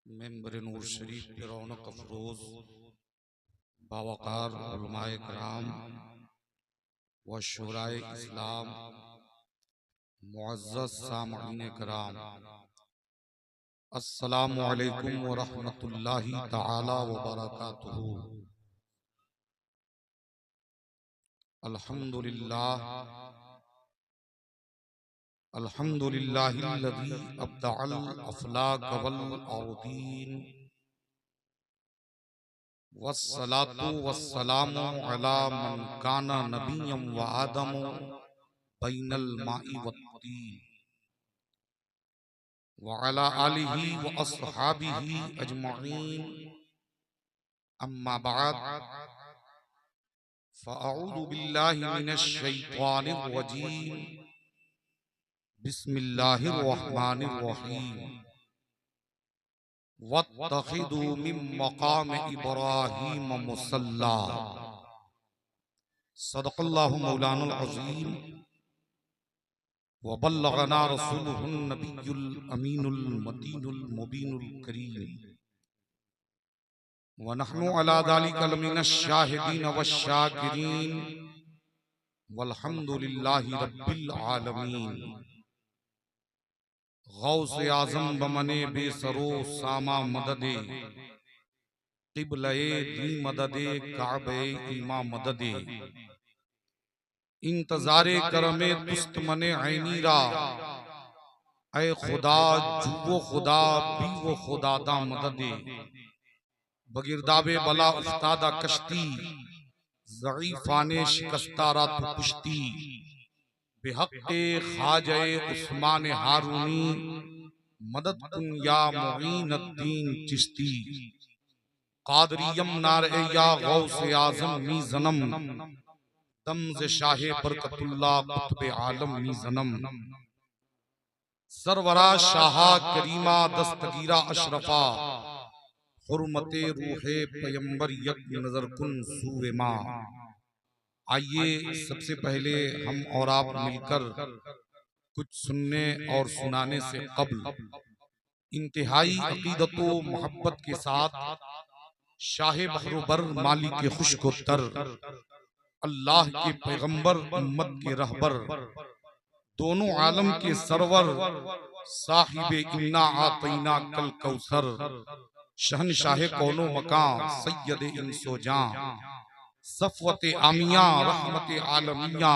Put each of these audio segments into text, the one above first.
Member नूर शरीफ के रौनक अफरोज बावकार उलमाए कराम व शुराए इस्लाम मुअज़्ज़ज़ सामईन कराम, अस्सलामु अलैकुम व रहमतुल्लाहि तआला व बरकातुहू। अल्हम्दुलिल्लाह अल्हम्दुलिल्लाहिल्लज़ी अब्दअल अफ़लाक वल औदीन वस्सलातु वस्सलामु अला मन काना नबिय्यम व आदमु बैनल माई वत्तीन व अला आलिहि व अस्हाबिहि अजमईन, अम्मा बाद, फ़अऊज़ु बिल्लाहि मिनश शैतानिर रजीम, बिस्मिल्लाहिर रहमानिर रहीम। वत्तखिदू मिन मक़ाम इब्राहीम मुसल्ला। सदक़ल्लाहु मौलानुल अज़ीम व बल्लगना रसूलुहुन नबियुल अमीनुल मतीनुल मुबीनुल करीम व नहनु अला ज़ालिका लमिनश शाहिदीन वश्शाकिरीन वल्हम्दुलिल्लाहि रब्बिल आलमीन। गौसे आज़म बमने बेसरो सामा मददे, क़िबले दी मददे काबे इमा मददे, इंतज़ारे करमे तुस्त मने ऐनीरा, ऐ खुदा जुवो खुदा बीवो खुदा दा मददे, बगिरदाबे बला उस्तादा कश्ती, ज़ईफ़ाने शिकस्तारा तु कुश्ती, बेहक़्क़े ख़ाजे उस्मान हारूनी, मदद कुन या मुईनुद्दीन चिश्ती। क़ादरियम नार ए या गौसे आज़म मी ज़नम, दम्ज़ शाहे बरकतुल्लाह कुतुब आलम मी ज़नम। सरवरा शाहा करीमा दस्तगीरा अशरफा, हुर्मते रूहे पैगंबर यक नजर कुन सूए माँ। आइए सबसे पहले हम और आप मिलकर कुछ सुनने और सुनाने से कब्ल इंतहाई अकीदतो मोहब्बत के साथ शाहे बहरोबर मालिक खुशकोतर अल्लाह के पैगंबर उम्मत के रहबर दोनों आलम के सरवर साहिबे इन्ना आतईना कल कौसर शहनशाह कौनो मकां सैयद इंसो जां सफ़वत आमिया रहमत आलमिया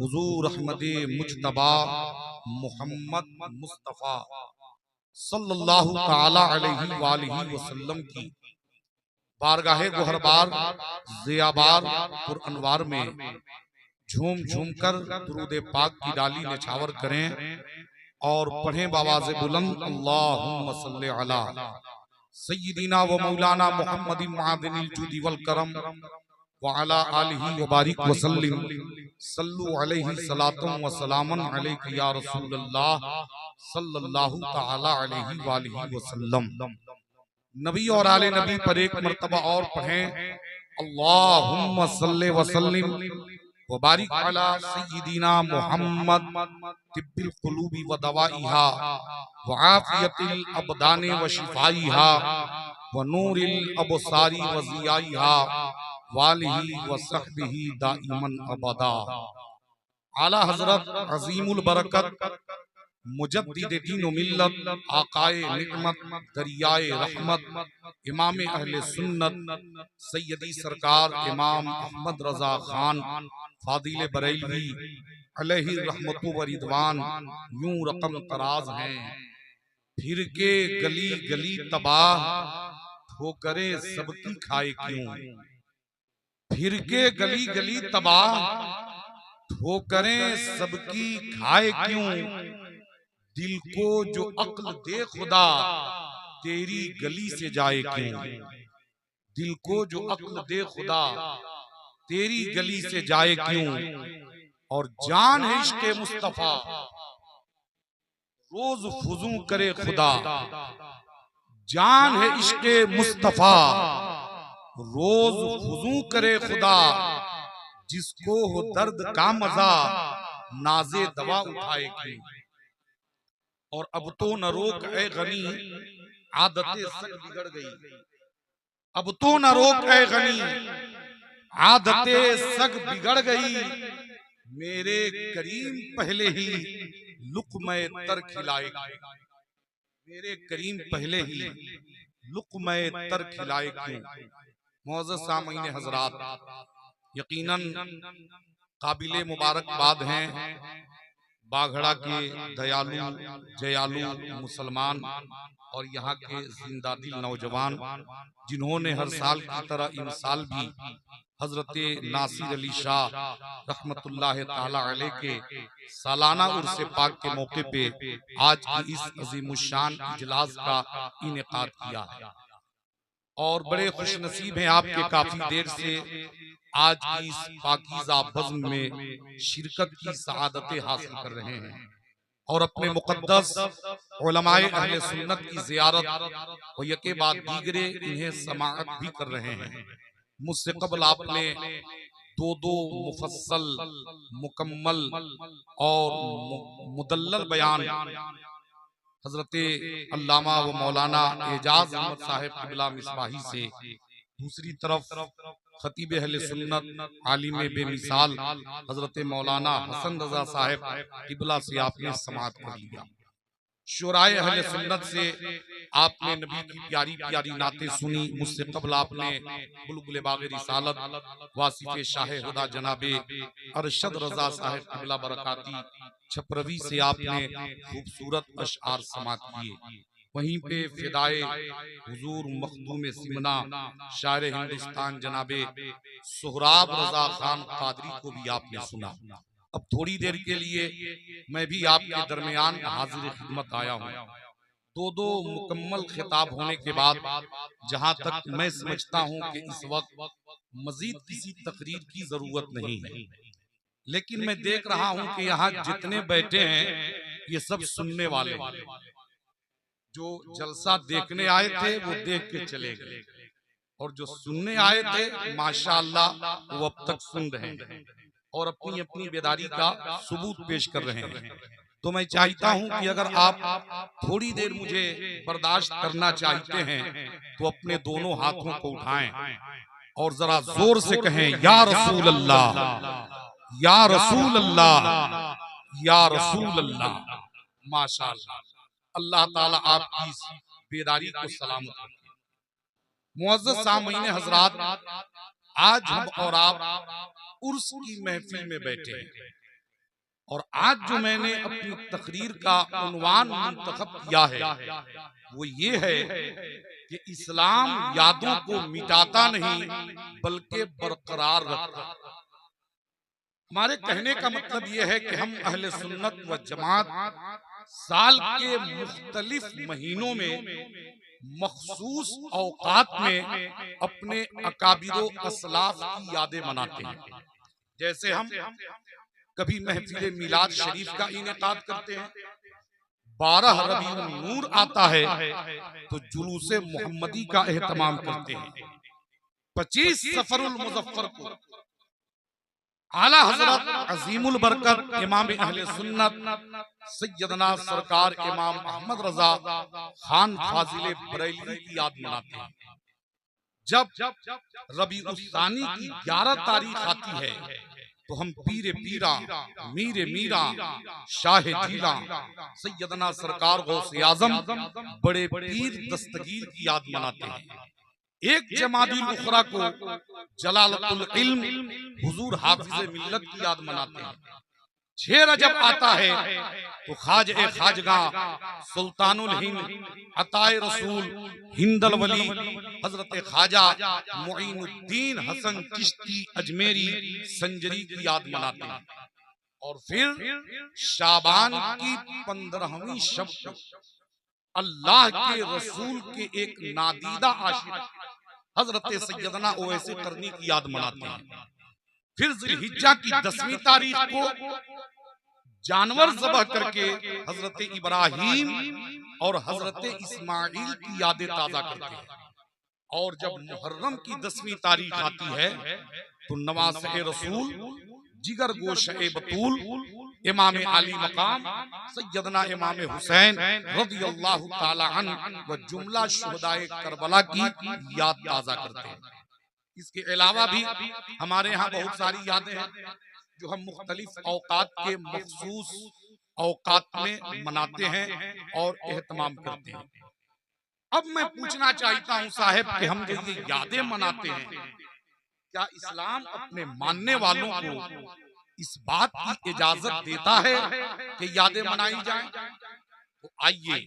हुजूर अहमद मुज्तबा मोहम्मद मुस्तफ़ा सल्लल्लाहु ताला अलैहि वालिहि वसल्लम की बारगाहे गोहरबार ज़ियाबार पुर अनवार में झूम झूम कर दुरूद पाक की डाली निछावर करें और पढ़ें बावाज़ बुलंद अल्लाहुम्मा सल्ली अला सय्यिदिना व मौलाना मुहम्मदिन मादिनिल जुदी वल करम व अला आलिहि व बारिक व सल्लिम सल्लु अलैहि सलातुम व सलामन अलैका या रसूलल्लाह सल्लल्लाहु तआला अलैहि वालिहि वसल्लम। नबी और आले नबी पर एक मर्तबा और पढ़ें अल्लाहुम्मा सल्ले व सल्लिम व बारिक अला सय्यिदिना मुहम्मद तिब्बिल कुलूबी व दवाइहा व आफियतिल अबदाने व शिफाइहा व नूरिल अबसारी व ज़ियाइहा वालिही व सहबिही दाइमन अबदा। आला हजरत अजीमुल बरकत मुजद्दिद दीन व मिल्लत आकाए निअमत दरियाए रहमत इमाम अहले सुन्नत सैयदी सरकार इमाम अहमद रजा खान फादिल बरेलवी अलैहि रहमतु व रिदवान यूं रकम तराज हैं। फिर के गली गली तबाह ठोकरे सबकी खाए क्यों, फिर के गली गली तबाह ठोकरें सबकी खाए क्यों, दिल को जो अक्ल दे खुदा तेरी गली से जाए क्यों, दिल को जो अक्ल दे खुदा तेरी गली से जाए क्यों। और जान है इश्क़े मुस्तफा रोज फुजू करे खुदा, जान है इश्क़े मुस्तफा रोज फुजू करे खुदा, जिसको हो दर्द का मजा नाजे दवा उठाए क्यों। और अब तो न रोक ए गनी आदतें सग बिगड़ गई, अब तो न रोक ऐ गनी, आदतें सग बिगड़ गई, मेरे करीम पहले ही लुक़्मे तर खिलाए, मेरे करीम पहले ही लुक़्मे तर खिलाए क्यों। मुअज़्ज़ज़ सामीन हज़रात, यकीनन काबिले मुबारकबाद हैं बाघड़ा के दयालु जयालु मुसलमान और यहाँ के जिंदादिल नौजवान, जिन्होंने हर साल की तरह इन साल भी हजरत नासिर अली शाह रहमतुल्लाह ताला अलैह के सालाना उर्स पाक के मौके पे आज की इस अजीमुशान इजलास का इनेकाद किया है और बड़े खुश नसीब हैं आपके काफी देर से आज की इस पाकीज़ा बज़्म में शिरकत की सआदतें हासिल कर रहे हैं और अपने मुक़द्दस उलमाए अहले सुन्नत की ज़ियारत और यके बाद दीगरे इन्हें समाअत भी कर रहे हैं। मुझसे कबल आपने दो मुफस्सल मुकम्मल और मुदल्लल बयान हजरत अल्लामा व मौलाना एजाज अहमद साहिब क़िबला मिसबाही से, दूसरी तरफ खतीब अहले सुन्नत आलिम बेमिसाल हजरत मौलाना हसन रजा साहिब क़िबला से आपने समाअत कर लिया। शुराए अहले सुन्नत से आपने नबी की प्यारी प्यारी नातें सुनी। मुझसे कबल आपने बुलबुल बाग़ रिसालत वासिफ़े शाह हुदा जनाबे अरशद रजा साहिब क़िबला बरकाती छपरवी से आपने खूबसूरत अशआर समाअत किए। वहीं पे फिदाए हुजूर मखदूम सिमना शायर हिंदुस्तान जनाबे सोहराब रजा खान कादरी को भी आपने सुना। अब थोड़ी देर के लिए मैं भी आपके दरमियान हाजिर खिदमत आया हूँ। दो मुकम्मल खिताब होने के बाद जहाँ तक मैं समझता हूँ कि इस वक्त मजीद किसी तकरीर की जरूरत नहीं है, लेकिन मैं देख रहा हूँ कि यहाँ जितने बैठे हैं ये सब सुनने वाले हैं। जो जलसा देखने आए थे वो देख के चले गए और जो सुनने आए थे माशाअल्लाह वो अब तक सुन रहे हैं और अपनी अपनी बेदारी का सबूत पेश कर रहे हैं। तो मैं चाहता हूं कि अगर आप थोड़ी देर मुझे बर्दाश्त करना चाहते हैं तो अपने दोनों हाथों को उठाएं और जरा जोर से कहें या रसूल अल्लाह, या रसूल अल्लाह, या रसूल अल्लाह। माशाअल्लाह, अल्लाह ताला आपकी इस बेदारी को सलामत रखे। मुअज़्ज़ज़ सामीन हज़रात, आज हम और आप उर्स की महफिल में बैठे हैं और आज जो मैंने अपनी तकरीर का उन्वान मुंतखब किया है वो ये है कि इस्लाम यादों को मिटाता नहीं बल्कि बरकरार रखता। हमारे कहने का मतलब ये है कि हम अहले सुन्नत व जमात साल के मुख्तलिफ महीनों में मखसूस औकात में अपने अकाबिरो असलाफ की यादें मनाते हैं। जैसे हम कभी महफिल मिलाद शरीफ का इनेकाद करते हैं, 12 रबीउल नूर आता है तो जुलूसे मोहम्मदी का एहतमाम करते हैं, 25 सफरुल मुज़फ्फर को आला हजरत अजीमुल बरकत इमाम अहले सुन्नत सैयदना सरकार इमाम अहमद रजा खान फाजिले बरेलवी की याद मनाते हैं। जब रबीउल सानी की 11 तारीख आती है तो हम पीरे पीरा मीरे मीरा शाह जीला सैयदना सरकार गौसे आजम बड़े पीर दस्तगीर की याद मनाते हैं। एक जमादुल उखरा को जलालतुल इल्म हुजूर हाफिज़ मिल्लत की याद मनाते हैं। 6 रजब आता है तो ख्वाजा खाजगा सुल्तानुल हिंद अताए रसूल हिंदल वली हजरत ख्वाजा मुईनुद्दीन हसन चिश्ती अजमेरी संजरी की याद मनाते हैं। और फिर शाबान की 15वीं शब अल्लाह के रसूल के एक नादीदा आशिक हजरत सैयदना ओवैसे करनी की याद मनाते हैं। फिर ज़िलहिज्जा की 10वीं तारीख को जानवर ज़बह करके हजरत इब्राहीम और हजरत इस्माइल की यादें ताज़ा करते हैं। और जब मुहर्रम की 10वीं तारीख आती है तो नवासे रसूल जिगर गोशे बतूल इमाम आली मकाम सैयदना इमाम हुसैन रज़ियल्लाहु ताला अन्हु व जुमला शुहदाए करबला की याद ताज़ा करते हैं। इसके अलावा भी हमारे यहाँ बहुत सारी यादें हैं जो हम मुख्तलिफ औकात के मखसूस औकात में मनाते हैं और एहतमाम करते हैं। अब मैं पूछना चाहता हूँ साहब कि हम जो ये यादें मनाते हैं, क्या इस्लाम अपने मानने वालों को इस बात की इजाजत देता है कि यादें मनाई जाएं? तो आइए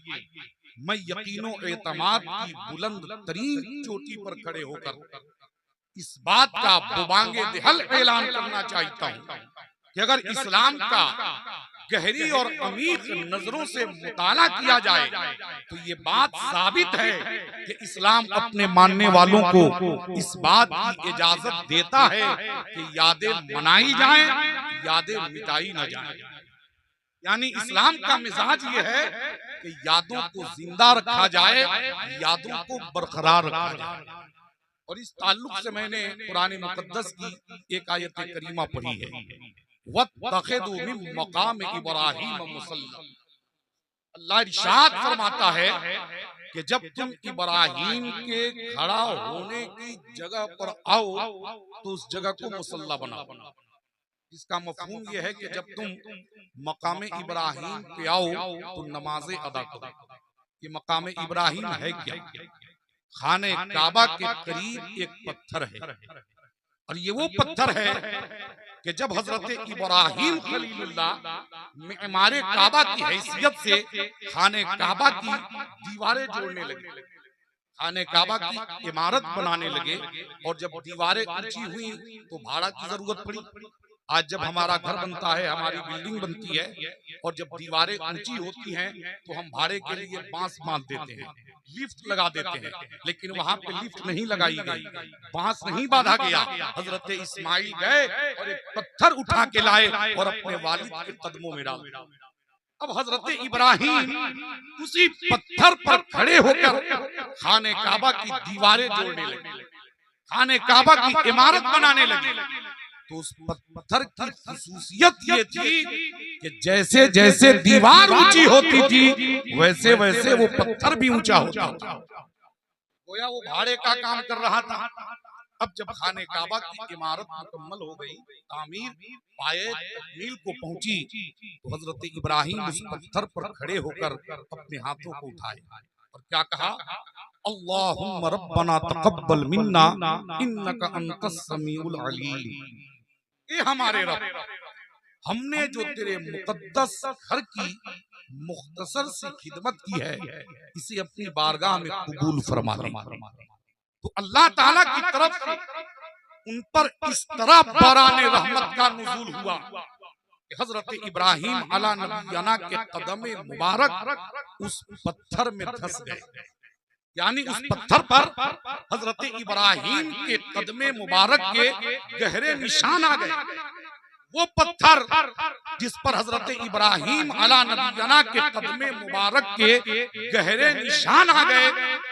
मैं यकीनो एतमाद की बुलंद तरीन चोटी पर खड़े होकर इस बात का बुबांगे दिहल ऐलान करना चाहता हूँ कि अगर इस्लाम का गहरी और अमीर नजरों से मुताला किया जाए तो ये बात साबित है कि इस्लाम अपने मानने वालों को इस बात की इजाजत देता है कि यादें मनाई जाएं, यादें मिटाई न जाएं। यानी इस्लाम का मिजाज ये है कि यादों को जिंदा रखा जाए, यादों को बरकरार रखा जाए। और इस ताल्लुक से मैंने कुरान मुकद्दस की एक आयत करीमा पढ़ी है, वत्तखिदू मिन मकाम इब्राहीम मुसल्ला। अल्लाह इरशाद फरमाता है कि जब तुम इब्राहीम के खड़ा होने की जगह पर आओ तो उस जगह को मुसल्ला बनाओ। इसका मफहूम यह है कि जब तुम मकाम इब्राहीम पे आओ तो नमाजें अदा करो। ये मकाम इब्राहीम है क्या? खाने काबा के करीब एक पत्थर है और ये वो पत्थर है कि जब हजरत इब्राहीम खलीलुल्लाह मेमारे काबा की हैसियत से खाने काबा की दीवारें जोड़ने लगे, खाने काबा की इमारत बनाने लगे, और जब दीवारें ऊंची हुई तो भाड़ा की जरूरत पड़ी। आज जब हमारा घर बनता है, हमारी बिल्डिंग बनती है, और जब दीवारें ऊंची होती हैं तो हम भाड़े के लिए बांस बांध देते हैं, लिफ्ट लगा देते हैं। लेकिन वहां पे लिफ्ट नहीं लगाई गई, बांस नहीं बांधा गया। हजरत इस्माइल गए और एक पत्थर उठा के लाए और अपने वालिद के कदमों में डाल दिया। अब हजरत इब्राहीम उसी पत्थर पर खड़े होकर खाने काबा की दीवारें जोड़ने लगे, खाने काबा की इमारत बनाने लगे। तो उस पत्थर की खुसूसियत ये थी कि जैसे जैसे दीवार ऊंची होती थी वैसे वैसे वो पत्थर भी ऊंचा होता था। गोया वो भाड़े का काम कर रहा था। अब जब खाने काबा की इमारत मुकम्मल हो गई, तामीर पाए तकमील को पहुंची, तो हजरत इब्राहीम उस पत्थर पर खड़े होकर अपने हाथों को उठाए और क्या कहा, अल्लाहुम्मा रब्बना तक़ब्बल मिन्ना इन्नका अंतस समीउल अलीम। ये हमारे रब, हमने जो तेरे मुकद्दस घर की मुख्तसर सी खिदमत की है इसे अपनी बारगाह में कबूल फरमा ले। तो अल्लाह ताला की तरफ से उन पर इस तरह बाराने रहमत का नुज़ूल हुआ कि हजरत इब्राहीम अला नबीना के कदम मुबारक उस पत्थर में धंस गए। यानी उस पत्थर पर हजरत इब्राहीम के कदमे मुबारक के गहरे निशान आ गए। वो पत्थर जिस पर हजरत इब्राहीम अला नबीना के कदमे मुबारक के गहरे निशान आ गए,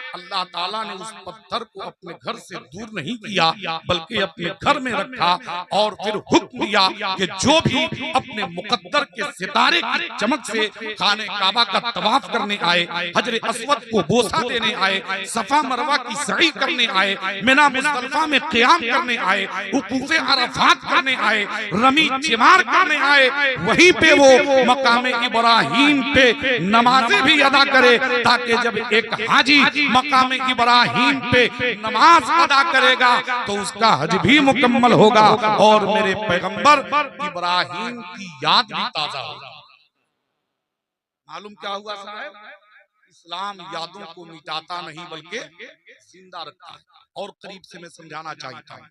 अल्लाह ताला ने उस पत्थर को अपने घर से दूर नहीं किया बल्कि अपने घर में रखा और फिर हुक्म दिया कि जो भी अपने मुकद्दर के सितारे की चमक से खाने काबा का तवाफ करने आए, हजर अस्वद को बोसा देने आए, सफा मरवा की सई करने आए, मिना मुज़दलिफा में क़ियाम करने आए, वक़ूफ़े अरफात करने आए, रमी जिमार करने आए, वहीं पे वो मकामे इब्राहीम पे नमाजें भी अदा करे ताकि जब एक हाजी मकामे इब्राहीम पे नमाज अदा करेगा तो उसका हज भी मुकम्मल होगा और मेरे पैगंबर इब्राहीम की याद भी ताजा होगा। मालूम क्या हुआ साहब? इस्लाम यादों को मिटाता नहीं बल्कि जिंदा रखता है। और करीब से मैं समझाना चाहता हूँ,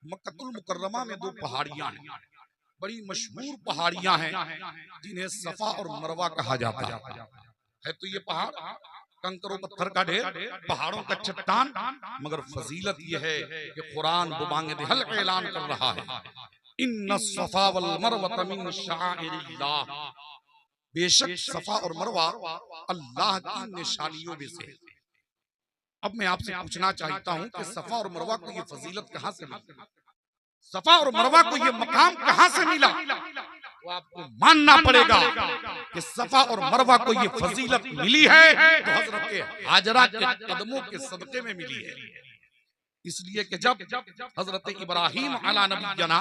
मक्कतुल मुकर्रमा में दो पहाड़ियां हैं, बड़ी मशहूर पहाड़ियां हैं जिन्हें सफा और मरवा कहा जाता है। तो ये पहाड़ कंकरों पत्थर का ढेर, पहाड़ों का चट्टान, मगर फजीलत यह है कि कुरान बुबांगे दिहल ऐलान कर रहा है, इन्ना सफा वल मरवा मिन शाइरिल्लाह, बेशक सफा और मरवा अल्लाह की निशानियों में से। अब मैं आपसे पूछना चाहता हूं कि सफा और मरवा को ये फजीलत कहां से मिली? सफा और मरवा को ये मकाम कहां से मिला? तो आपको मानना पड़ेगा कि सफा और मरवा को ये फजीलत मिली है तो हजरत हाजरा के कदमों के सदके में मिली है। इसलिए कि जब हजरत इब्राहीम अला नबीना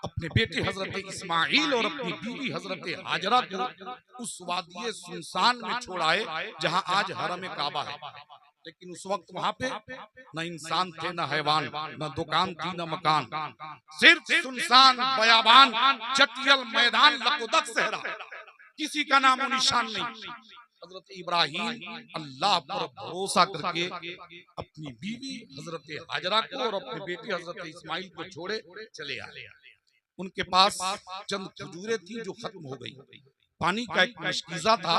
अपने बेटे हजरत इस्माइल और अपनी बीवी हजरत हाजरा को उस वादिये सुनसान में छोड़ आए जहां आज हरम काबा है, लेकिन उस वक्त वहां पे न इंसान थे, न हैवान, न दुकान थी, न मकान, सिर्फ सुनसान बयाबान चटियल मैदान लकोदक सहरा, किसी का नामो निशान नहीं। हजरत इब्राहीम अल्लाह पर भरोसा करके अपनी बीवी हजरत हाजरा को और अपने बेटे हजरत इस्माइल को छोड़े चले आए। उनके पास चंद खजूरें थी जो खत्म हो गई, पानी का एक मशकीजा था,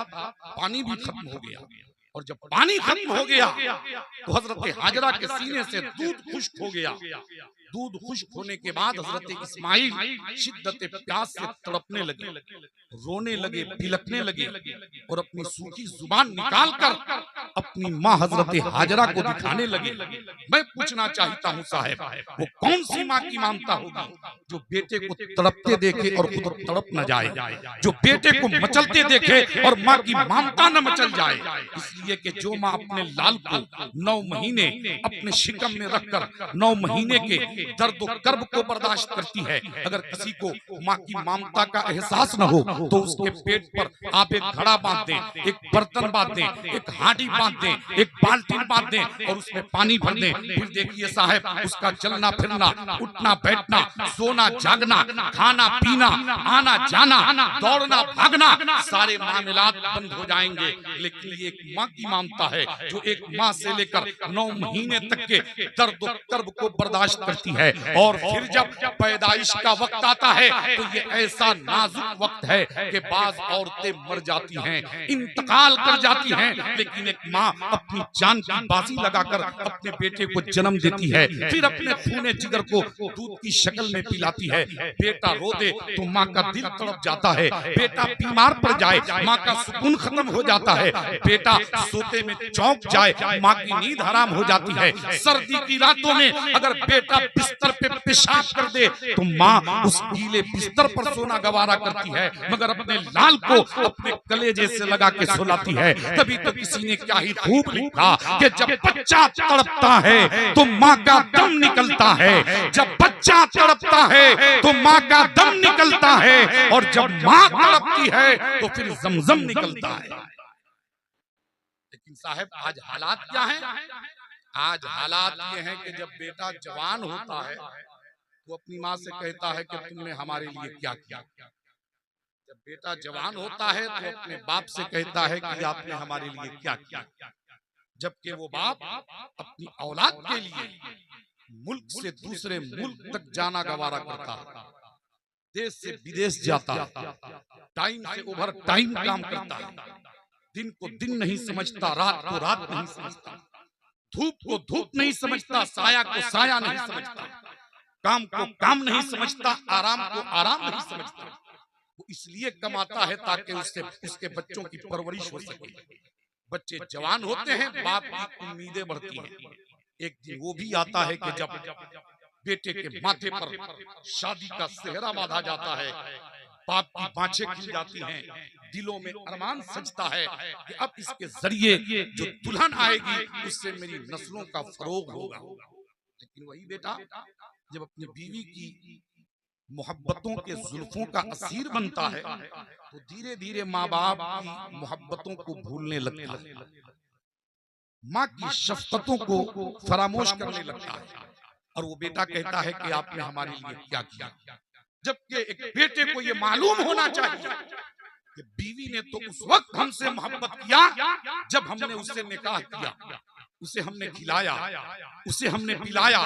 पानी भी खत्म हो गया, और जब पानी खत्म हो गया तो हजरत हाजरा के सीने से दूध खुश्क हो गया। दूध खुश्क होने के बाद हजरत इस्माइल शिद्दत प्यास से तड़पने लगे, रोने लगे, बिलखने लगे और अपनी सूखी जुबान निकालकर अपनी माँ हजरत हाजरा को दिखाने लगे। मैं पूछना चाहता हूँ साहब, वो कौन सी माँ की ममता होगी जो बेटे को तड़पते देखे और खुद तड़प न जाए, जो बेटे को मचलते देखे और माँ की ममता न मचल जाए। इसलिए कि जो माँ अपने लाल को 9 महीने अपने शिकम में रखकर 9 महीने के दर्द कर्ब को बर्दाश्त करती है, अगर किसी को माँ की ममता का एहसास न हो तो उसके पेट पर आप एक घड़ा बांध दें, एक बर्तन बांध दें, एक हांडी बांध दें, एक बाल्टी बांध दें और उसमें पानी भर दें, फिर देखिए साहब उसका चलना फिरना, उठना बैठना, सोना जागना, खाना पीना, आना जाना, दौड़ना भागना, सारे मामलात बंद हो जाएंगे। लेकिन ये एक माँ की ममता है जो एक माँ से लेकर 9 महीने तक के दर्द कर्ब को बर्दाश्त करती है। और फिर जब पैदाइश का वक्त आता है तो ये ऐसा नाजुक वक्त है कि बाज औरतें मर जाती हैं, इंतकाल कर जाती हैं, लेकिन एक माँ अपनी जान की बाजी लगाकर अपने बेटे को जन्म देती है, फिर अपने खूने जिगर को दूध की शक्ल में पिलाती है। बेटा रो दे तो माँ का दिल तड़प जाता है, बेटा बीमार पड़ जाए माँ का सुकून खत्म हो जाता है, बेटा सोते में चौंक जाए माँ की नींद हराम हो जाती है। सर्दी की रातों में अगर बेटा बिस्तर पे पेशाब कर दे तो माँ उस गीले बिस्तर पर सोना गवारा करती है, मगर अपने लाल को अपने कलेजे से लगा के सुलाती है। तभी तो किसी ने क्या ही खूब लिखा कि जब बच्चा तड़पता है तो माँ का दम निकलता है, जब बच्चा तड़पता है तो माँ का दम निकलता है, और जब माँ तड़पती है तो फिर जमजम निकलता है। लेकिन साहब आज हालात क्या है? आज हालात ये हैं कि जब बेटा जवान होता है तो अपनी माँ से कहता है कि तुमने हमारे लिए क्या किया। जब बेटा जवान होता है तो अपने बाप से कहता है कि आपने हमारे लिए क्या किया, जबकि वो बाप अपनी औलाद के लिए मुल्क से दूसरे मुल्क तक जाना गवारा करता है, देश से विदेश जाता है, टाइम से ओवर टाइम काम करता है, दिन को दिन नहीं समझता, रात को रात नहीं समझता, धूप को धूप नहीं समझता, साया को साया नहीं समझता, काम को काम नहीं समझता, आराम को आराम नहीं समझता। वो इसलिए कमाता है ताकि उससे उसके बच्चों की परवरिश हो सके। बच्चे जवान होते हैं, बाप की उम्मीदें बढ़ती हैं। एक दिन वो भी आता है कि जब बेटे के माथे पर शादी का सेहरा बांधा जाता है, बाप की बाँछें खिल जाती हैं, दिलों में अरमान सजता है कि अब इसके जरिए जो दुल्हन आएगी उससे मेरी नस्लों का फरोग होगा। लेकिन वही बेटा जब अपनी बीवी की मोहब्बतों के जुल्फों का असीर बनता है तो धीरे धीरे माँ बाप की मोहब्बतों को भूलने लगता है, माँ की शफकतों को फरामोश करने लगता है, और वो बेटा कहता है कि आपने हमारे लिए क्या किया। जबकि एक बेटे को ये मालूम होना चाहिए कि बीवी ने तो उस वक्त हमसे मोहब्बत किया जब हमने उससे निकाह किया, उसे हमने खिलाया, उसे हमने पिलाया,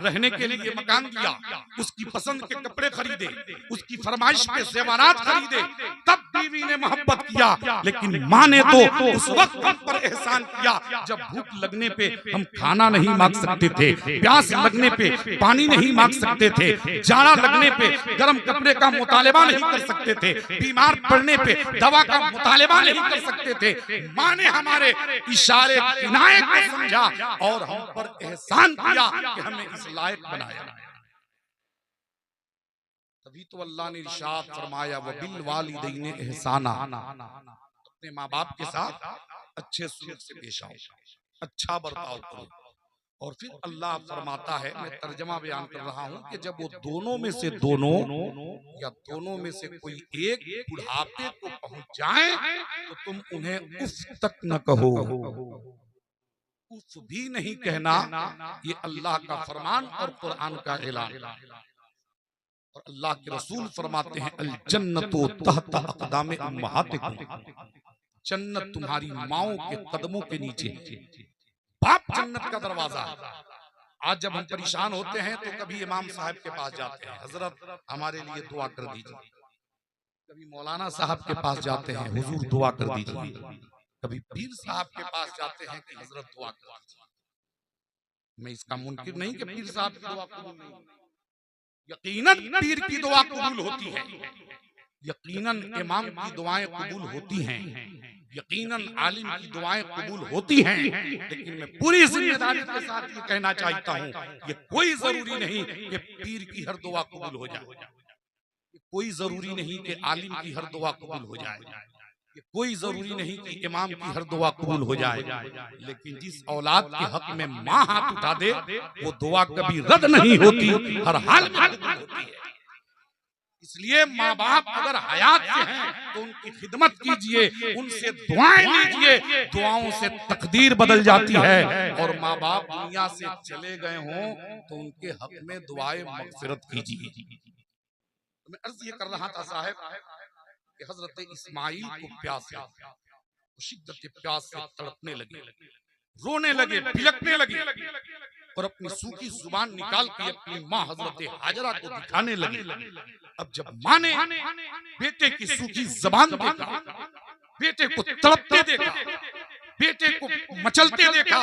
रहने के लिए मकान दिया, उसकी पसंद के कपड़े खरीदे, उसकी फरमाइश पे ज़ेवरात खरीदे, तब बीवी ने मोहब्बत किया। लेकिन माँ ने तो उस वक्त हम पर एहसान किया जब भूख लगने पे हम खाना नहीं मांग सकते थे, प्यास लगने पे पानी नहीं मांग सकते थे, जाड़ा लगने पे गर्म कपड़े का मुतालबा नहीं कर सकते थे, बीमार पड़ने पे दवा का मुतालबा नहीं कर सकते थे। माँ ने हमारे इशारे इनायत को समझा और हम पर एहसान किया कि हमें इस लायक बनाया। तभी तो अल्लाह ने इरशाद फरमाया व बिल वालिदैन एहसाना, अपने माँ बाप के साथ अच्छे सलूक से पेश आओ, अच्छा बर्ताव करो। और फिर अल्लाह फरमाता है, मैं तर्जमा बयान कर रहा हूं, कि जब वो दोनों में से दोनों या दोनों में से कोई एक बुढ़ापे को पहुंच जाए तो तुम उन्हें उफ तक न कहो, उफ भी नहीं कहना। ये अल्लाह का फरमान और कुरान का ऐलान। और अल्लाह के रसूल फरमाते हैं अल जन्नतु तहत अक़दामे उम्महातिकुम, जन्नत तुम्हारी माओं के कदमों के नीचे। बाप जन्नत का दरवाजा है। आज जब हम परेशान होते हैं तो कभी इमाम साहब के पास जाते हैं, हजरत हमारे लिए दुआ कर दीजिए। कभी मौलाना साहब के पास जाते हैं, हुजूर दुआ कर दीजिए। कभी पीर साहब के पास जाते हैं कि हजरत दुआ कर दीजिए। मैं इसका मुनकिर नहीं कि पीर साहब की दुआ कबूल नहीं, यकीनन पीर की दुआ कबूल होती है, यकीनन इमाम की दुआएं कबूल होती हैं, यकीनन आलिम की दुआएं कबूल होती हैं। लेकिन मैं पूरी जिम्मेदारी के साथ ये कहना चाहता हूँ, ये कोई जरूरी नहीं कि पीर की हर दुआ कबूल हो जाए, कोई जरूरी नहीं कि आलिम की हर दुआ कबूल हो जाए, कोई जरूरी नहीं कि इमाम की हर दुआ कबूल हो जाए। लेकिन जिस औलाद के हक में माँ हाथ उठा दे वो दुआ कभी रद्द नहीं होती, हर हाल में कबूल होती है। इसलिए माँ बाप अगर हयात से हैं तो उनकी खिदमत कीजिए, उनसे दुआएं लीजिए, दुआओं से तकदीर बदल जाती है। और माँ बाप दुनिया से चले गए हों तो उनके हक में दुआएं मगफिरत कीजिए। मैं अर्ज ये कर रहा था साहब कि हजरत इस्माइल को प्यास लगी, शिद्दत प्यास से तड़पने लगे, रोने लगे, बिलखने लगे और अपनी सूखी जुबान निकाल के अपनी माँ हजरत हाजरा को दिखाने लगे। अब जब माँ ने बेटे की सूखी जुबान देखा, बेटे को तड़पते देखा, बेटे को मचलते देखा,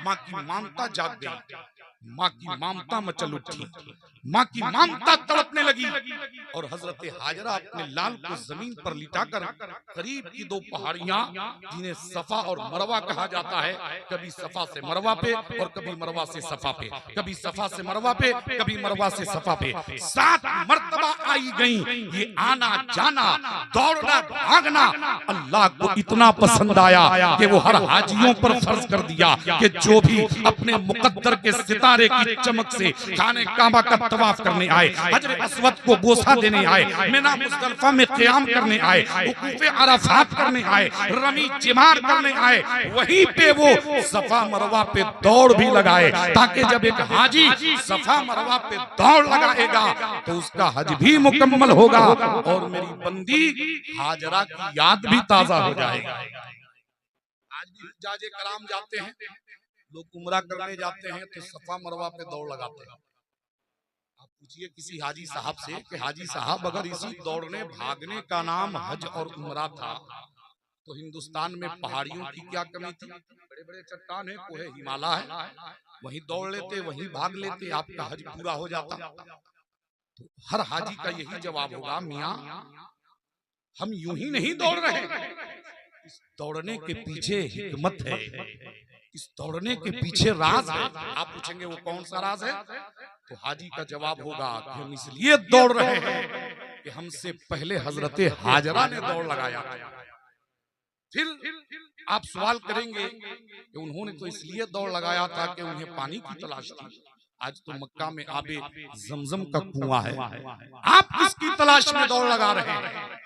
माँ की ममता जाग गई, माँ की ममता मचल उठी, माँ की ममता तड़पने लगी। और हजरत हाजरा अपने लाल को जमीन पर लिटाकर करीब की दो पहाड़ियां जिन्हें सफा और मरवा कहा जाता है, कभी सफा से मरवा पे और कभी मरवा से सफा पे, कभी सफा से मरवा पे, कभी मरवा से सफा पे 7 मर्तबा आई गई। ये आना जाना, दौड़ना भागना अल्लाह को इतना पसंद आया कि वो हर हाजियों पर फर्ज कर दिया कि जो भी अपने मुकद्दर के सितारे की चमक से खाने काबा का तवाफ करने आए, हजर अस्वद को बोसा देने आए, मिना मुज़दलिफा में क़याम करने आए, वक़ूफ़े अराफात करने आए, रमी जिमार करने आए, वहीं पे वो सफा मरवा पे दौड़ भी लगाए, ताकि जब एक हाजी सफा मरवा पे दौड़ लगाएगा तो उसका हज भी मुकम्मल होगा और मेरी बंदी हाजरा की याद भी ताजा हो जाएगी। आज भी हुज्जाजे कराम जाते हैं, लोग उम्रा करने जाते हैं तो सफा मरवा पे दौड़ लगाते हैं। आप पूछिए किसी हाजी साहब से कि हाजी साहब अगर इसी दौड़ने भागने का नाम हज और उम्रा था तो हिंदुस्तान में पहाड़ियों की क्या कमी थी? बड़े बड़े चट्टान है, कोहे हिमालय है, वहीं दौड़ लेते, वहीं भाग लेते, आपका हज पूरा हो जाता। तो हर हाजी का यही जवाब होगा, मियाँ हम यूं ही नहीं दौड़ रहे, इस दौड़ने के पीछे हिकमत है, इस दौड़ने के पीछे राज है। आप पूछेंगे वो कौन सा राज है? तो हाजी का जवाब होगा कि हम इसलिए दौड़ रहे हैं कि हमसे पहले हजरत हाजरा ने दौड़ लगाया। फिर आप सवाल करेंगे कि उन्होंने तो इसलिए दौड़ लगाया था कि उन्हें पानी की तलाश थी। आज तो मक्का में आबे जमजम का कुआं है, आप किसकी तलाश में दौड़ लगा रहे हैं?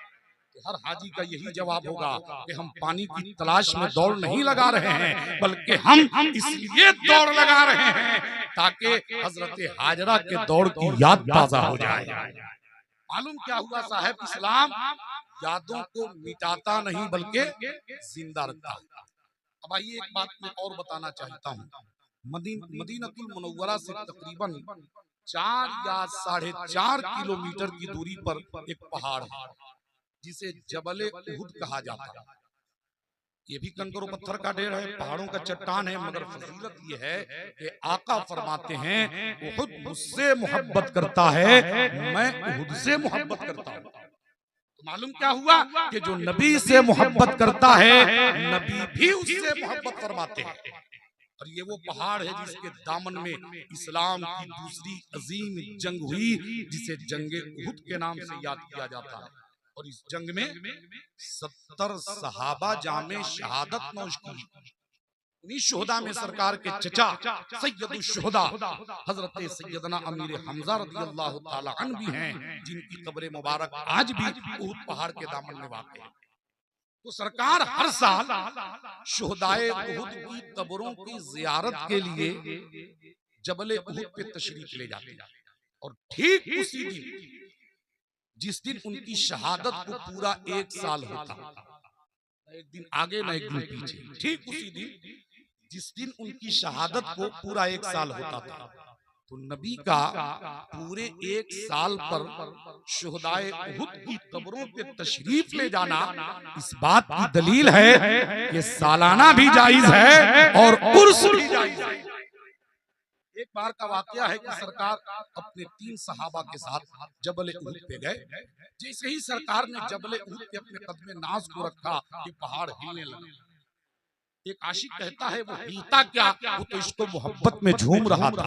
हर हाजी का यही जवाब होगा कि हम पानी की तलाश में दौड़ नहीं लगा रहे हैं, बल्कि हम इसलिए दौड़ लगा रहे हैं ताकि हजरत हाजरा के दौड़ की याद ताजा हो जाए। मालूम क्या हुआ साहब, इस्लाम यादों को मिटाता नहीं बल्कि जिंदा रखता है। अब आइए एक बात मैं और बताना चाहता हूँ। मदीनतुल मुनव्वरा से तकरीबन 4 या 4.5 किलोमीटर की दूरी पर एक पहाड़ है जिसे जबल उहुद कहा जाता है। ये भी कंकरों पत्थर का ढेर है, पहाड़ों का चट्टान है, मगर फजीलत ये है कि आका फरमाते हैं उहुद मुझसे मोहब्बत करता है, मैं उहुद से मोहब्बत करता हूँ। तो मालूम क्या हुआ कि जो नबी से मोहब्बत करता है नबी भी उससे मोहब्बत फरमाते हैं। और ये वो पहाड़ है जिसके दामन में इस्लाम की दूसरी अजीम जंग हुई, जिसे जंगे उहुद के नाम से याद किया जाता है। और इस जंग में 70 सहाबा जामे शहादत नौश की। उन्हीं शुहदा में सरकार के चचा सैयदुल शुहदा हजरत सैयदना अमीर हमजा रज़ियल्लाहु ताला अन्हु भी हैं, जिनकी कब्र मुबारक आज भी उहुद पहाड़ के दामन में वाक़ है। तो सरकार हर साल शुहदाए उहुद की कब्रों की जियारत के लिए जबल उहुद पे तशरीफ ले जाते हैं। और ठीक उसी दिन जिस दिन उनकी शहादत को पूरा 1 साल होता, एक दिन आगे ना एक दिन पीछे, ठीक उसी दिन जिस दिन उनकी शहादत को पूरा 1 साल होता था, तो नबी का पूरे 1 साल पर शुहदाए उहुद की कब्रों पे तशरीफ ले जाना इस बात की दलील है कि सालाना भी जायज है और उर्स भी जायज है। एक बार का वाकया है कि सरकार अपने 3 सहाबा के साथ जबल उहुद पे गए। जैसे ही सरकार ने जबल उहुद के अपने कदमे नाज को रखा कि पहाड़ हिलने लगा। एक आशिक कहता है वो हिलता क्या, वो तो इसको मोहब्बत में झूम रहा था,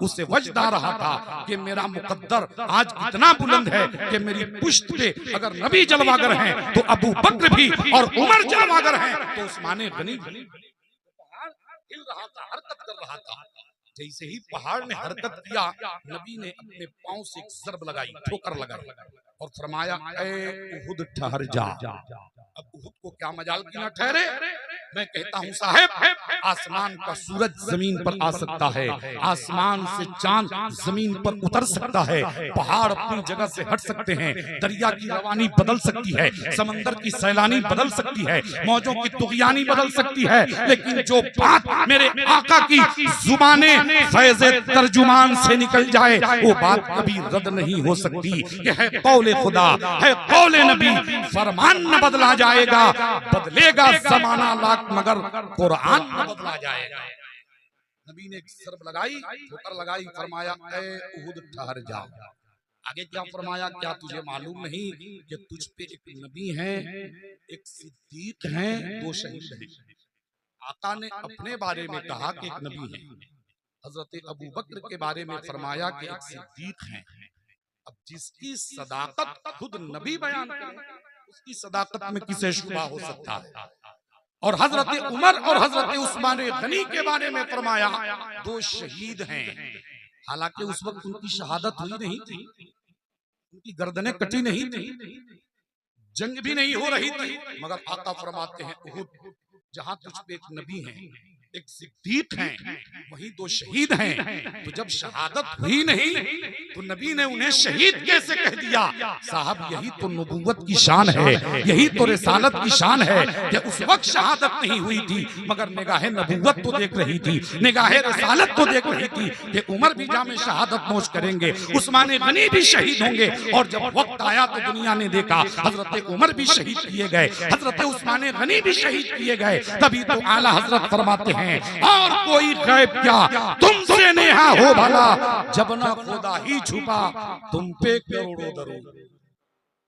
उसे वजद आ रहा था कि मेरा मुकद्दर आज इतना बुलंद है कि मेरी पुश्त पे अगर नबी जलवागर हैं तो अबू बकर भी और उमर जलवागर हैं तो उस्मान गनी भी। पहाड़ हिल रहा था, हरकत कर रहा था। जैसे ही पहाड़ ने हरकत किया, नबी ने अपने पांव से एक ज़रब लगाई, ठोकर लगाई और फरमाया, ए उहुद ठहर जा। अब उहुद को क्या मजाल की ना ठहरे। मैं कहता हूँ साहब, आसमान का सूरज जमीन पर आ सकता है, आसमान से चांद जमीन पर उतर सकता है, पहाड़ अपनी जगह से हट सकते हैं, दरिया की रवानी बदल सकती है, समंदर की सैलानी बदल सकती है, मौजों की तुगयानी बदल सकती है, लेकिन जो बात मेरे आका की जुबाने फैज़े तर्जुमान से निकल जाए वो बात कभी रद्द नहीं हो सकती। ये है कौले खुदा, है कौले नबी, फरमान न बदला जाएगा, बदलेगा जमाना लाख मगर कुरान न बदला जाएगा। नबी ने एक ज़रब लगाई, ठोकर लगाई, फरमाया, ए उहुद ठहर जा। आगे क्या फरमाया, क्या तुझे मालूम नहीं कि तुझ पे एक नबी है, एक सिद्दीक है, 2 शहीद हैं। आका ने अपने बारे में कहा कि एक नबी है, हजरत अबू बकर के बारे में फरमाया कि एक सिद्दीक हैं। अब जिसकी सदाकत खुद नबी बयान करे, उसकी सदाकत में किसे शुबा हो सकता है। और हजरत उमर और हजरत उस्मान गनी के बारे में फरमाया 2 शहीद हैं। हालांकि उस वक्त उनकी शहादत हुई नहीं थी, उनकी गर्दनें कटी नहीं थी, जंग भी नहीं हो रही थी, मगर आका फरमाते हैं उहुद जहां तुझ पे एक नबी है, एक सिद्दीक हैं, वही 2 शहीद हैं। तो जब शहादत हुई नहीं तो नबी ने उन्हें शहीद कैसे कह दिया। साहब यही तो नबूवत की शान है, यही तो रिसालत की शान है कि उस वक्त शहादत नहीं हुई थी मगर निगाहे नबूवत तो देख रही थी, निगाहे रिसालत तो देख रही थी कि उमर भी जामे शहादत नोश करेंगे, उस्मान गनी भी शहीद होंगे। और जब वक्त आया तो दुनिया ने देखा हजरत उमर भी शहीद किए गए, हजरत उस्मान गनी भी शहीद किए गए। तभी तो आला हजरत फरमाते हैं, और कोई गैब क्या तुमसे नेहा हो भला, जब ना खुदा ही छुपा तुम पे करोड़ों दरूद।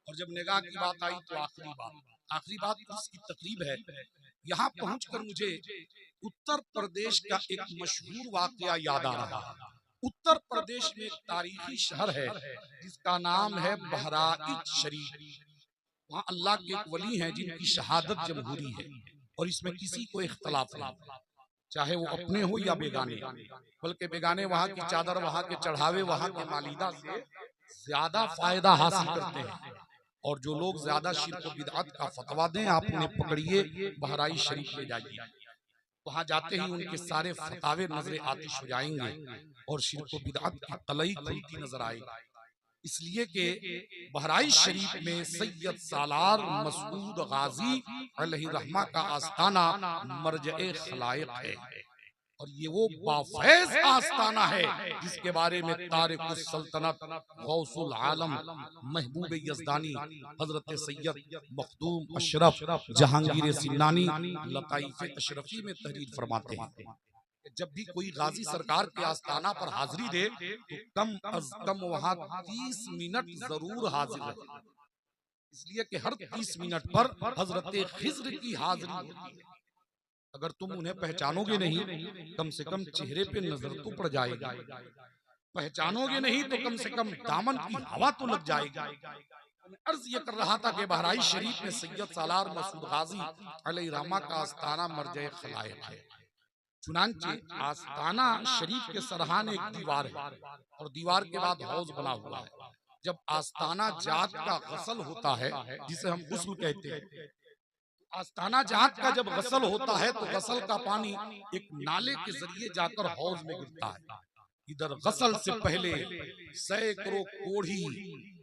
और जब निगाह की बात आई तो आखिरी बात इसकी तकरीब है। यहाँ पहुंचकर मुझे उत्तर प्रदेश का एक मशहूर वाकया याद आ रहा है। उत्तर प्रदेश में एक तारीखी शहर है जिसका नाम है बहराइच शरीफ। वहाँ अल्लाह के एक वली हैं जिनकी शहादत जब हुई है और इसमें किसी को इख्तलाफ नहीं, चाहे वो अपने हो या बेगाने, बल्कि बेगाने वहां की चादर, वहां के चढ़ावे, वहां के मालिदा से ज्यादा फायदा हासिल करते हैं। और जो लोग ज्यादा शिर्क और बिदअत का फतवा दें, आप उन्हें पकड़िए, बहराइच शरीफ ले जाइए, वहां जाते ही उनके सारे फतावे नजर आतिश हो जाएंगे और शिर्क और बिदअत की तलई खुलती नजर आएगी। इसलिए कि बहराइच शरीफ में सैयद सालार मसूद गाजी अलैहि रहमा का आस्ताना मरजए खलाइक है। और ये वो बाफैज आस्ताना है जिसके बारे में तारिकुस सल्तनत गौसुल आलम महबूब यज़दानी हजरत सैयद मखदूम अशरफ जहांगीर सिन्नानी लताइफ अशरफी में तहरीर फरमाते हैं। जब भी कोई गाजी सरकार के आस्थाना पर हाजिरी दे तो कम अज कम वहां 30 मिनट जरूर हाजिर रहे, इसलिए कि हर 30 मिनट पर हजरत खिज्र की हाजिरी होती है। अगर तुम उन्हें पहचानोगे नहीं, कम से कम चेहरे पे नजर तो पड़ जाएगी। पहचानोगे नहीं तो कम से कम दामन की हवा तो लग जाएगी। अर्ज ये कर रहा था कि बहराइच शरीफ में सैयद सालार मसूद गाजी अलैहिर्रहमा का आस्ताना मरजे खलाइक है। चुनांचे आस्ताना शरीफ के सरहाने एक दीवार है और दीवार के बाद हौज बना हुआ है। जब आस्ताना जात का गसल होता है, जिसे हम गुस्ल कहते हैं, आस्ताना जात का जब गसल होता है तो गसल का पानी एक नाले के जरिए जाकर हौज में गिरता है। इधर गसल से पहले सैकड़ों कोढ़ी,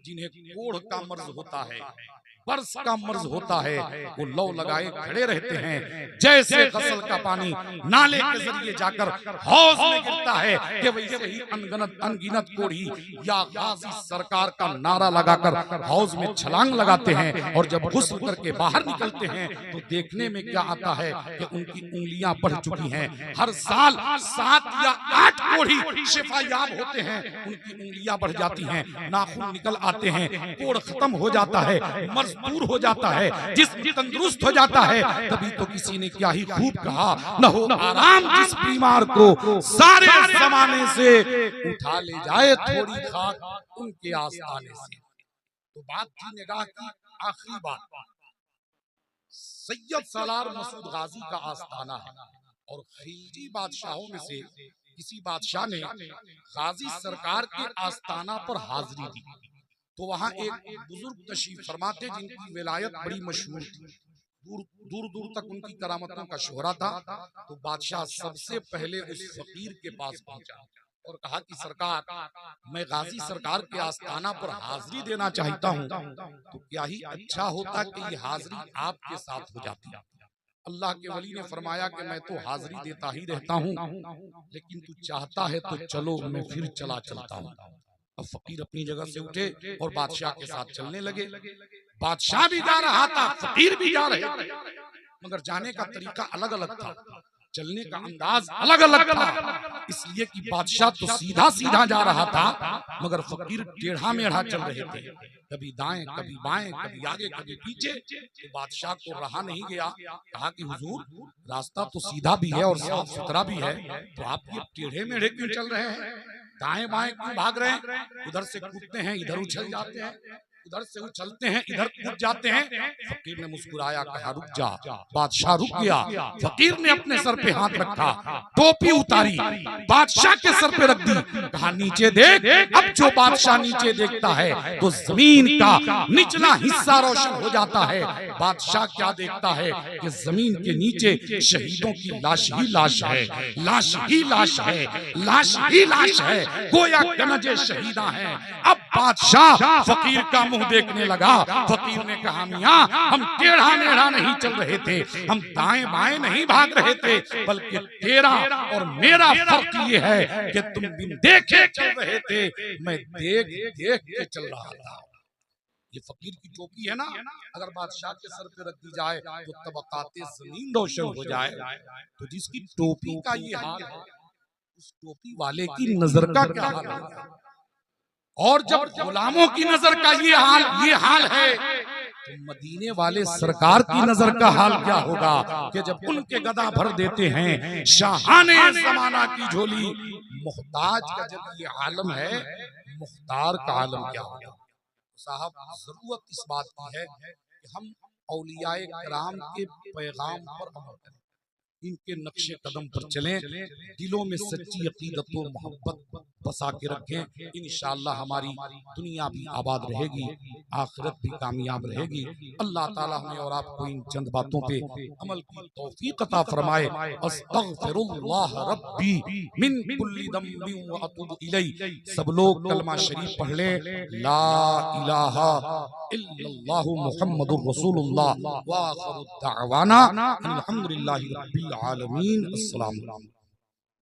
जिन्हें कोढ़ का मर्ज होता है, बरस का मर्ज होता है, वो लौ लगाए खड़े रहते हैं। जैसे गसल का पानी नाले के जरिए जाकर हौज में गिरता है कि वैसे ही अनगिनत कोढ़ी या गाजी सरकार का नारा लगाकर हौज में छलांग लगाते हैं। और जब गुस्ल करके बाहर निकलते हैं तो देखने में क्या आता है कि उनकी उंगलियां बढ़ चुकी हैं। हर साल 7 या 8 कोढ़ी शिफायाब होते हैं, उनकी उंगलियां बढ़ जाती हैं, नाखून निकल आते हैं, कोढ़ खत्म हो जाता है, मर्ज दूर हो जाता है, जिस्म तंदुरुस्त हो जाता है। तभी तो किसी ने क्या ही खूब कहा, न हो आराम जिस बीमार को सारे जमाने से उठा ले जाए थोड़ी खाक उनके आस्ताने से। तो बात थी निगाह की आखिरी बात, सैयद सालार मसूद गाजी का आस्ताना है और खिलजी बादशाहों में से किसी बादशाह ने गाजी सरकार के आस्ताना पर हाजिरी दी। तो वहां एक बुजुर्ग तशरीफ फरमाते जिनकी विलायत बड़ी मशहूर थी, दूर दूर तक उनकी करामतों का शोहरा था। तो बादशाह सबसे पहले उस फकीर के पास पहुंचा और कहा कि सरकार, मैं गाजी सरकार के आस्ताना पर हाजिरी देना चाहता हूं, तो क्या ही अच्छा होता कि ये हाजिरी आपके साथ हो जाती। अल्लाह के वली ने फरमाया कि मैं तो हाजिरी देता ही रहता हूँ, लेकिन तू चाहता है तो चलो, मैं फिर चलता हूँ। अब फकीर अपनी जगह से उठे और बादशाह के साथ चलने लगे। बादशाह भी जा रहा था, फकीर भी जा रहे थे, मगर जाने का तरीका अलग अलग था, चलने का अंदाज अलग अलग था। इसलिए कि बादशाह तो सीधा सीधा जा रहा था, मगर फकीर टेढ़ा मेढ़ा चल रहे थे, कभी दाएं कभी बाएं, कभी आगे कभी पीछे। तो बादशाह को रहा नहीं गया, कहा कि हुजूर, रास्ता तो सीधा भी है और साफ सुथरा भी है, तो आप ये टेढ़े मेढ़े क्यों चल रहे हैं, दाएं बाएं क्यों भाग रहे हैं, उधर से कूदते हैं इधर उछल जाते हैं, उधर से उछलते हैं इधर कूद जाते हैं। फकीर ने मुस्कुराया, कहा रुक जा। बादशाह रुक गया। फकीर ने अपने सर पे हाथ रखा, टोपी उतारी, बादशाह के सर पे रख दी, कहा नीचे देख। अब जो बादशाह नीचे देखता है तो जमीन का निचला हिस्सा रोशन हो जाता है। बादशाह क्या देखता है कि जमीन के नीचे शहीदों की लाश ही लाश है, लाश ही लाश है, लाश ही लाश है, गोया गनजे शहीदा है। अब बादशाह फकीर का मुंह देखने लगा। फकीर ने कहा, मियां, हम टेढ़ा मेढ़ा नहीं चल रहे थे, हम दाएं बाएं नहीं भाग रहे थे, बल्कि तेरा और मेरा फर्क ये है कि तुम बिन देखे चल रहे थे, मैं देख देख के चल रहा था। ये फकीर की टोपी है ना, अगर बादशाह के सर पे रख दी जाए तो तबकाते जमीन रोशन हो जाए। तो जिसकी टोपी का ये हाल है, उस टोपी वाले की नजर का क्या हाल है? और जब गुलामों की नजर का ये हाल है, तो मदीने वाले सरकार की नजर का हाल क्या होगा कि जब उनके गदा भर देते हैं शाहाने जमाना की झोली। मुहताज का जब ये आलम है, मुख्तार का आलम क्या होगा? साहब, जरूरत इस बात की है कि हम औलियाए कराम के पैगाम पर अमल करें, इनके नक्शे कदम पर चलें, दिलों में सच्ची अकीदत और मोहब्बत बसा के रखें। इंशाअल्लाह हमारी दुनिया भी आबाद रहेगी, आखिरत भी कामयाब रहेगी। अल्लाह ताला हमें और आपको इन चंद बातों पे अमल की तौफीक अता फरमाए। अस्तगफिरुल्लाह रब्बी मिन कुल्ली दम्बिन व अतूबु इलैह। सब लोग कलमा शरीफ पढ़ लें, ला इलाहा इल्लल्लाहु मुहम्मदुर रसूलुल्लाह व आखिरु दावाना अल्हम्दुलिल्लाहि रब्बिल आलमीन। अस्सलाम वालेकुम।